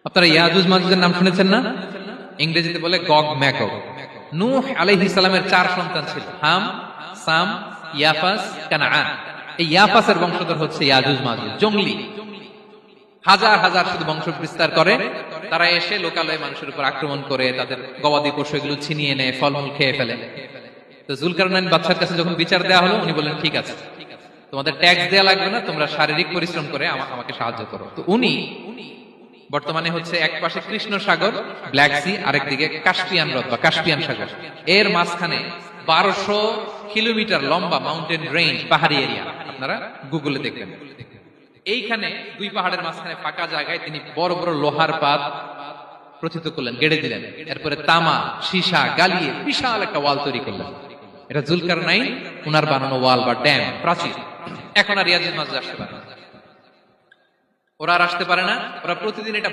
আপনারা ইয়াজুজ মাজুজের নাম শুনেছেন না? ইংরেজিতে বলে গগ ম্যাগগ। নূহ আলাইহিস সালামের 4 সন্তান ছিল, হাম, সাম, ইয়াফাস, কানাআন। এই ইয়াফাসের বংশধর হচ্ছে ইয়াজুজ মাজুজ, জঙ্গলি, হাজার হাজার শুধু বংশ বিস্তার করে। তারা এসে লোকালয়ে মানুষের উপর আক্রমণ করে, তাদের গবাদি পশু এগুলো ছিনিয়ে নেয়, ফলমূল খেয়ে ফেলে। তো যুলকারনাইন বাদশার কাছে যখন বিচার দেওয়া হলো, উনি বললেন ঠিক আছে, তোমাদের ট্যাক্স দেয়া লাগবে না, তোমরা শারীরিক পরিশ্রম করে আমাকে সাহায্য করো। তো উনি বর্তমানে হচ্ছে এক পাশে কৃষ্ণ সাগর, ব্ল্যাক সি, আরেকদিকে কাস্পিয়ান হ্রদ বা কাস্পিয়ান সাগর, এর মাঝখানে 1200 কিলোমিটার লম্বা মাউন্টেন রেঞ্জ, পাহাড়ি এরিয়া, আপনারা গুগলে দেখবেন। এইখানে দুই পাহাড়ের মাঝখানে ফাঁকা জায়গায় তিনি বড় বড় লোহার পাত প্রথিত করলেন, গেড়ে দিলেন। এরপরে তামা, সীসা গালিয়ে বিশাল একটা ওয়াল তৈরি করলেন। এটা যুলকারনাইন উনার বানানো ওয়াল বা ড্যাম, প্রাচীর। এখন আর ইয়াজুজ মাজুজ আসতে পারে না, ওরা আর আসতে পারে না। ওরা প্রতিদিন এটা